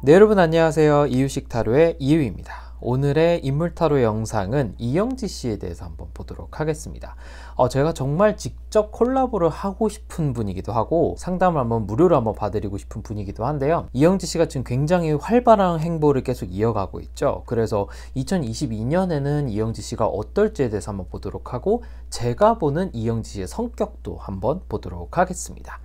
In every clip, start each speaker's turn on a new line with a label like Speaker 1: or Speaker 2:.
Speaker 1: 네, 여러분 안녕하세요. 이유식 타로의 이유입니다. 오늘의 인물 타로 영상은 이영지 씨에 대해서 한번 보도록 하겠습니다. 제가 정말 직접 콜라보를 하고 싶은 분이기도 하고 상담을 한번 무료로 한번 봐드리고 싶은 분이기도 한데요. 이영지 씨가 지금 굉장히 활발한 행보를 계속 이어가고 있죠. 그래서 2022년에는 이영지 씨가 어떨지에 대해서 한번 보도록 하고 제가 보는 이영지 씨의 성격도 한번 보도록 하겠습니다.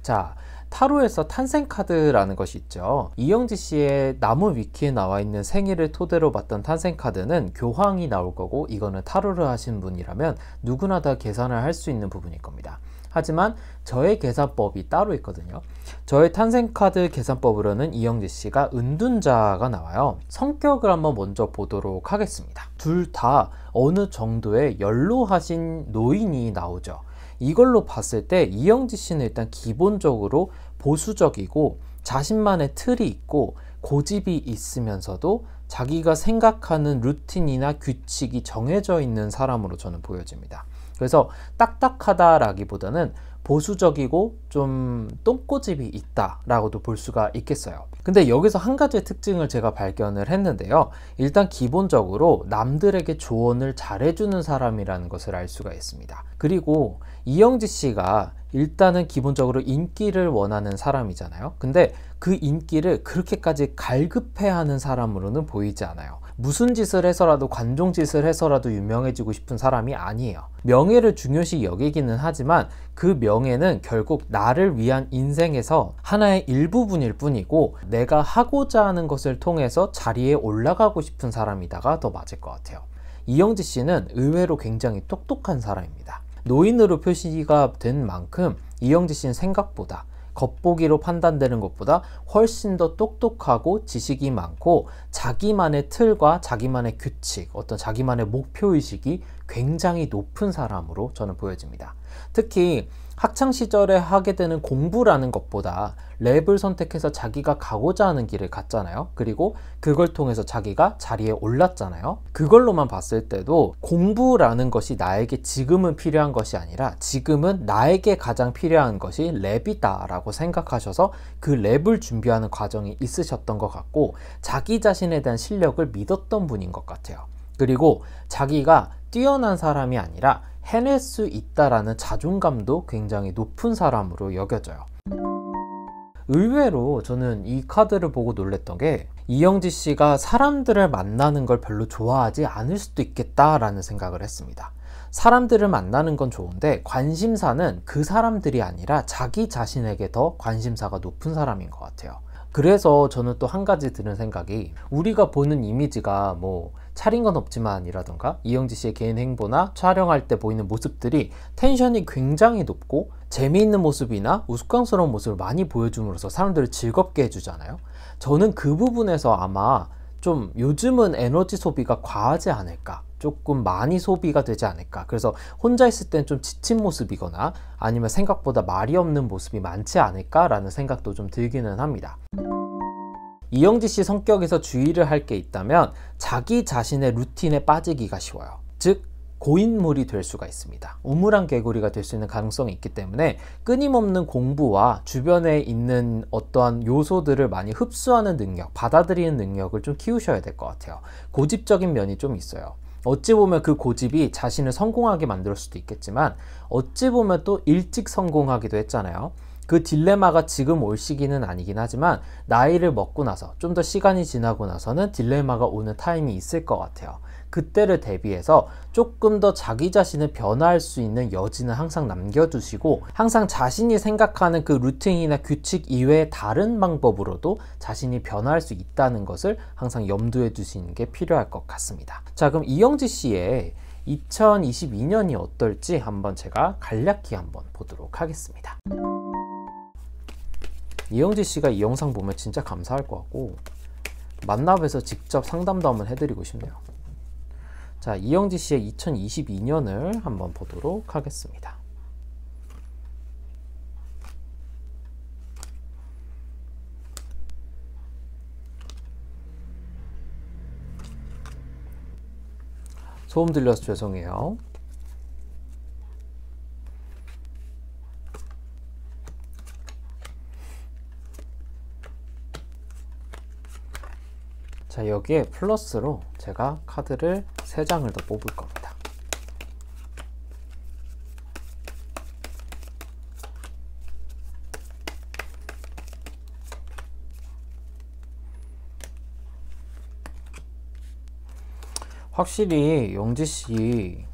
Speaker 1: 자, 타로에서 탄생 카드라는 것이 있죠. 이영지 씨의 나무 위키에 나와 있는 생일을 토대로 봤던 탄생 카드는 교황이 나올 거고, 이거는 타로를 하신 분이라면 누구나 다 계산을 할 수 있는 부분일 겁니다. 하지만 저의 계산법이 따로 있거든요. 저의 탄생 카드 계산법으로는 이영지 씨가 은둔자가 나와요. 성격을 한번 먼저 보도록 하겠습니다. 둘 다 어느 정도의 연로하신 노인이 나오죠. 이걸로 봤을 때 이영지 씨는 일단 기본적으로 보수적이고 자신만의 틀이 있고 고집이 있으면서도 자기가 생각하는 루틴이나 규칙이 정해져 있는 사람으로 저는 보여집니다. 그래서 딱딱하다라기보다는 보수적이고 좀 똥꼬집이 있다라고도 볼 수가 있겠어요. 근데 여기서 한 가지의 특징을 제가 발견을 했는데요. 일단 기본적으로 남들에게 조언을 잘해주는 사람이라는 것을 알 수가 있습니다. 그리고 이영지 씨가 일단은 기본적으로 인기를 원하는 사람이잖아요. 근데 그 인기를 그렇게까지 갈급해하는 사람으로는 보이지 않아요. 무슨 짓을 해서라도 관종 짓을 해서라도 유명해지고 싶은 사람이 아니에요. 명예를 중요시 여기기는 하지만 그 명예는 결국 나를 위한 인생에서 하나의 일부분일 뿐이고, 내가 하고자 하는 것을 통해서 자리에 올라가고 싶은 사람이다가 더 맞을 것 같아요. 이영지 씨는 의외로 굉장히 똑똑한 사람입니다. 노인으로 표시가 된 만큼 이영지 씨는 생각보다 겉보기로 판단되는 것보다 훨씬 더 똑똑하고 지식이 많고 자기만의 틀과 자기만의 규칙, 어떤 자기만의 목표의식이 굉장히 높은 사람으로 저는 보여집니다. 특히 학창시절에 하게 되는 공부라는 것보다 랩을 선택해서 자기가 가고자 하는 길을 갔잖아요. 그리고 그걸 통해서 자기가 자리에 올랐잖아요. 그걸로만 봤을 때도 공부라는 것이 나에게 지금은 필요한 것이 아니라 지금은 나에게 가장 필요한 것이 랩이다 라고 생각하셔서 그 랩을 준비하는 과정이 있으셨던 것 같고, 자기 자신에 대한 실력을 믿었던 분인 것 같아요. 그리고 자기가 뛰어난 사람이 아니라 해낼 수 있다라는 자존감도 굉장히 높은 사람으로 여겨져요. 의외로 저는 이 카드를 보고 놀랬던 게, 이영지 씨가 사람들을 만나는 걸 별로 좋아하지 않을 수도 있겠다라는 생각을 했습니다. 사람들을 만나는 건 좋은데 관심사는 그 사람들이 아니라 자기 자신에게 더 관심사가 높은 사람인 것 같아요. 그래서 저는 또 한 가지 드는 생각이, 우리가 보는 이미지가 뭐 차린 건 없지만 이라던가 이영지 씨의 개인 행보나 촬영할 때 보이는 모습들이 텐션이 굉장히 높고 재미있는 모습이나 우스꽝스러운 모습을 많이 보여줌으로써 사람들을 즐겁게 해주잖아요. 저는 그 부분에서 아마 좀 요즘은 에너지 소비가 과하지 않을까, 조금 많이 소비가 되지 않을까, 그래서 혼자 있을 땐 좀 지친 모습이거나 아니면 생각보다 말이 없는 모습이 많지 않을까 라는 생각도 좀 들기는 합니다. 이영지 씨 성격에서 주의를 할 게 있다면 자기 자신의 루틴에 빠지기가 쉬워요. 즉 고인물이 될 수가 있습니다. 우물안 개구리가 될 수 있는 가능성이 있기 때문에 끊임없는 공부와 주변에 있는 어떠한 요소들을 많이 흡수하는 능력, 받아들이는 능력을 좀 키우셔야 될 것 같아요. 고집적인 면이 좀 있어요. 어찌 보면 그 고집이 자신을 성공하게 만들 수도 있겠지만 어찌 보면 또 일찍 성공하기도 했잖아요. 그 딜레마가 지금 올 시기는 아니긴 하지만 나이를 먹고 나서 좀 더 시간이 지나고 나서는 딜레마가 오는 타임이 있을 것 같아요. 그때를 대비해서 조금 더 자기 자신을 변화할 수 있는 여지는 항상 남겨두시고, 항상 자신이 생각하는 그 루틴이나 규칙 이외의 다른 방법으로도 자신이 변화할 수 있다는 것을 항상 염두에 두시는 게 필요할 것 같습니다. 자, 그럼 이영지 씨의 2022년이 어떨지 한번 제가 간략히 한번 보도록 하겠습니다. 이영지 씨가 이 영상 보면 진짜 감사할 것 같고 만나뵈서 직접 상담도 한번 해드리고 싶네요. 자, 이영지 씨의 2022년을 한번 보도록 하겠습니다. 소음 들려서 죄송해요. 자, 여기에 플러스로 제가 카드를 3장을 더 뽑을 겁니다. 확실히 영지씨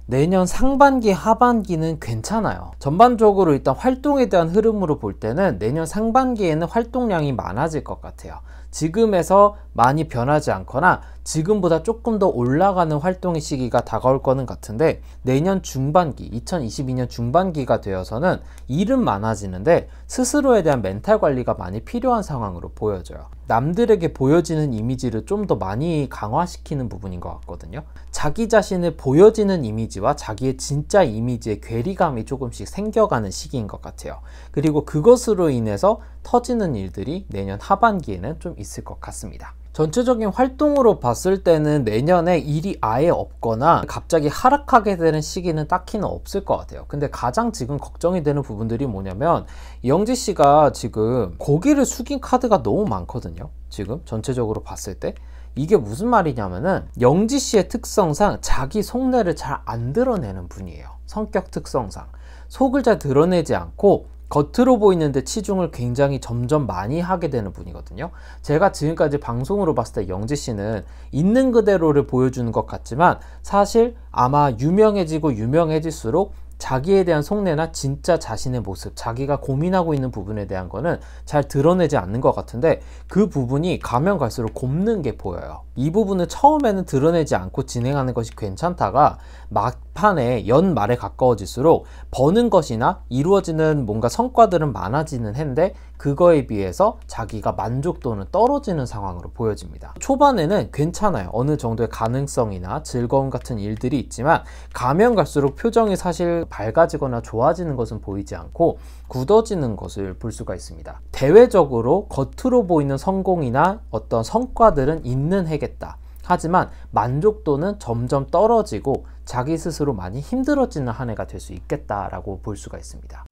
Speaker 1: 내년 상반기 하반기는 괜찮아요. 전반적으로 일단 활동에 대한 흐름으로 볼 때는 내년 상반기에는 활동량이 많아질 것 같아요. 지금에서 많이 변하지 않거나 지금보다 조금 더 올라가는 활동의 시기가 다가올 거는 같은데, 내년 중반기 2022년 중반기가 되어서는 일은 많아지는데 스스로에 대한 멘탈 관리가 많이 필요한 상황으로 보여져요. 남들에게 보여지는 이미지를 좀 더 많이 강화시키는 부분인 것 같거든요. 자기 자신을 보여지는 이미지와 자기의 진짜 이미지의 괴리감이 조금씩 생겨가는 시기인 것 같아요. 그리고 그것으로 인해서 터지는 일들이 내년 하반기에는 좀 있을 것 같습니다. 전체적인 활동으로 봤을 때는 내년에 일이 아예 없거나 갑자기 하락하게 되는 시기는 딱히는 없을 것 같아요. 근데 가장 지금 걱정이 되는 부분들이 뭐냐면, 영지 씨가 지금 고개를 숙인 카드가 너무 많거든요. 지금 전체적으로 봤을 때 이게 무슨 말이냐면은, 영지 씨의 특성상 자기 속내를 잘 안 드러내는 분이에요. 성격 특성상 속을 잘 드러내지 않고 겉으로 보이는데 치중을 굉장히 점점 많이 하게 되는 분이거든요. 제가 지금까지 방송으로 봤을 때 영지 씨는 있는 그대로를 보여주는 것 같지만, 사실 아마 유명해지고 유명해질수록 자기에 대한 속내나 진짜 자신의 모습, 자기가 고민하고 있는 부분에 대한 거는 잘 드러내지 않는 것 같은데, 그 부분이 가면 갈수록 곱는 게 보여요. 이 부분을 처음에는 드러내지 않고 진행하는 것이 괜찮다가 막판에 연말에 가까워질수록 버는 것이나 이루어지는 뭔가 성과들은 많아지는 해인데, 그거에 비해서 자기가 만족도는 떨어지는 상황으로 보여집니다. 초반에는 괜찮아요. 어느 정도의 가능성이나 즐거움 같은 일들이 있지만 가면 갈수록 표정이 사실 밝아지거나 좋아지는 것은 보이지 않고 굳어지는 것을 볼 수가 있습니다. 대외적으로 겉으로 보이는 성공이나 어떤 성과들은 있는 해겠다. 하지만 만족도는 점점 떨어지고 자기 스스로 많이 힘들어지는 한 해가 될 수 있겠다라고 볼 수가 있습니다.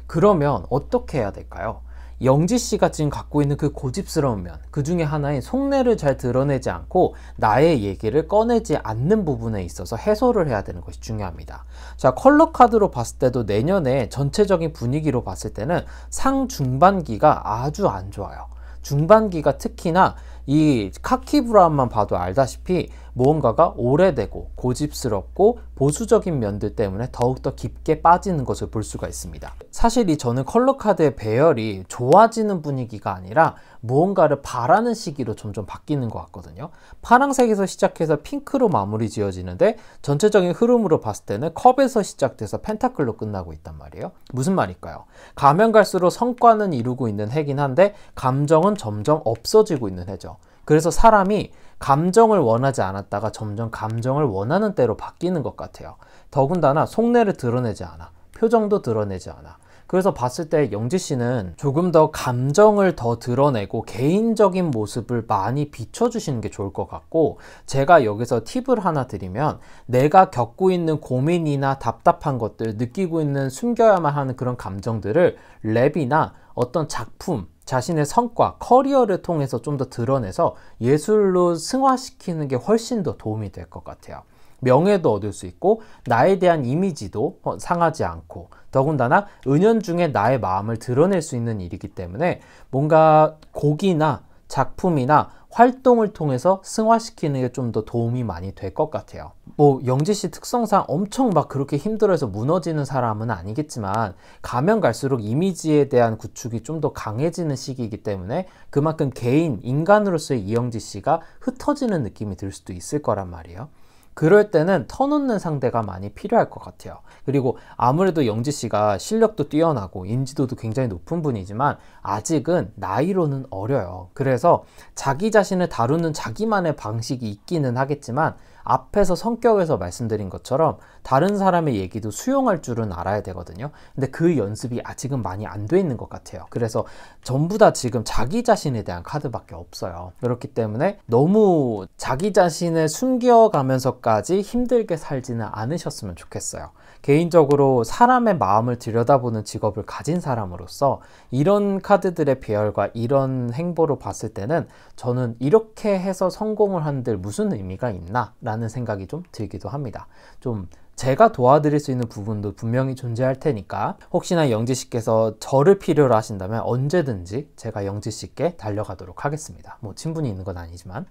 Speaker 1: 그러면 어떻게 해야 될까요? 영지 씨가 지금 갖고 있는 그 고집스러운 면, 그 중에 하나인 속내를 잘 드러내지 않고 나의 얘기를 꺼내지 않는 부분에 있어서 해소를 해야 되는 것이 중요합니다. 자, 컬러 카드로 봤을 때도 내년에 전체적인 분위기로 봤을 때는 상중반기가 아주 안 좋아요. 중반기가 특히나 이 카키 브라운만 봐도 알다시피 무언가가 오래되고 고집스럽고 보수적인 면들 때문에 더욱더 깊게 빠지는 것을 볼 수가 있습니다. 사실 저는 컬러 카드의 배열이 좋아지는 분위기가 아니라 무언가를 바라는 시기로 점점 바뀌는 것 같거든요. 파란색에서 시작해서 핑크로 마무리 지어지는데, 전체적인 흐름으로 봤을 때는 컵에서 시작돼서 펜타클로 끝나고 있단 말이에요. 무슨 말일까요? 가면 갈수록 성과는 이루고 있는 해긴 한데 감정은 점점 없어지고 있는 해죠. 그래서 사람이 감정을 원하지 않았다가 점점 감정을 원하는 때로 바뀌는 것 같아요. 더군다나 속내를 드러내지 않아. 표정도 드러내지 않아. 그래서 봤을 때 영지 씨는 조금 더 감정을 더 드러내고 개인적인 모습을 많이 비춰주시는 게 좋을 것 같고, 제가 여기서 팁을 하나 드리면, 내가 겪고 있는 고민이나 답답한 것들, 느끼고 있는 숨겨야만 하는 그런 감정들을 랩이나 어떤 작품, 자신의 성과, 커리어를 통해서 좀 더 드러내서 예술로 승화시키는 게 훨씬 더 도움이 될 것 같아요. 명예도 얻을 수 있고 나에 대한 이미지도 상하지 않고, 더군다나 은연중에 나의 마음을 드러낼 수 있는 일이기 때문에 뭔가 곡이나 작품이나 활동을 통해서 승화시키는 게 좀 더 도움이 많이 될 것 같아요. 뭐 영지 씨 특성상 엄청 막 그렇게 힘들어서 무너지는 사람은 아니겠지만, 가면 갈수록 이미지에 대한 구축이 좀 더 강해지는 시기이기 때문에 그만큼 개인, 인간으로서의 이영지 씨가 흩어지는 느낌이 들 수도 있을 거란 말이에요. 그럴 때는 터놓는 상대가 많이 필요할 것 같아요. 그리고 아무래도 영지 씨가 실력도 뛰어나고 인지도도 굉장히 높은 분이지만 아직은 나이로는 어려요. 그래서 자기 자신을 다루는 자기만의 방식이 있기는 하겠지만 앞에서 성격에서 말씀드린 것처럼 다른 사람의 얘기도 수용할 줄은 알아야 되거든요. 근데 그 연습이 아직은 많이 안 돼 있는 것 같아요. 그래서 전부 다 지금 자기 자신에 대한 카드밖에 없어요. 그렇기 때문에 너무 자기 자신을 숨겨가면서까지 힘들게 살지는 않으셨으면 좋겠어요. 개인적으로 사람의 마음을 들여다보는 직업을 가진 사람으로서 이런 카드들의 배열과 이런 행보를 봤을 때는 저는 이렇게 해서 성공을 한들 무슨 의미가 있나? 라는 생각이 좀 들기도 합니다. 좀 제가 도와드릴 수 있는 부분도 분명히 존재할 테니까 혹시나 영지 씨께서 저를 필요로 하신다면 언제든지 제가 영지 씨께 달려가도록 하겠습니다. 뭐 친분이 있는 건 아니지만.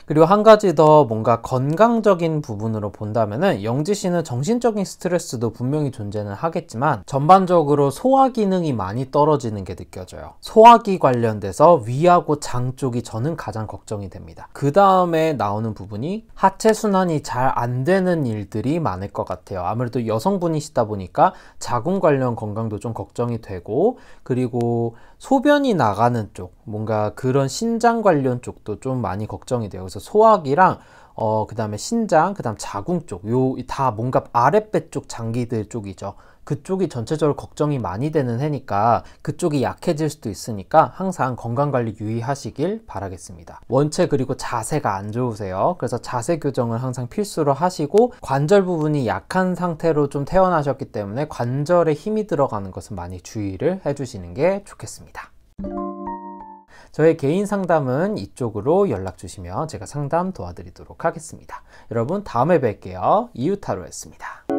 Speaker 1: 그리고 한 가지 더 뭔가 건강적인 부분으로 본다면은 영지 씨는 정신적인 스트레스도 분명히 존재는 하겠지만 전반적으로 소화 기능이 많이 떨어지는 게 느껴져요. 소화기 관련돼서 위하고 장 쪽이 저는 가장 걱정이 됩니다. 그 다음에 나오는 부분이 하체 순환이 잘 안 되는 일들이 많을 것 같아요. 아무래도 여성분이시다 보니까 자궁 관련 건강도 좀 걱정이 되고, 그리고 소변이 나가는 쪽, 뭔가 그런 신장 관련 쪽도 좀 많이 걱정이 돼요. 그래서 소화기랑 그 다음에 신장, 그 다음 자궁 쪽, 요 다 뭔가 아랫배 쪽 장기들 쪽이죠. 그쪽이 전체적으로 걱정이 많이 되는 해니까 그쪽이 약해질 수도 있으니까 항상 건강관리 유의하시길 바라겠습니다. 원체 그리고 자세가 안 좋으세요. 그래서 자세 교정을 항상 필수로 하시고, 관절 부분이 약한 상태로 좀 태어나셨기 때문에 관절에 힘이 들어가는 것은 많이 주의를 해주시는 게 좋겠습니다. 저의 개인 상담은 이쪽으로 연락 주시면 제가 상담 도와드리도록 하겠습니다. 여러분 다음에 뵐게요. 이유타로였습니다.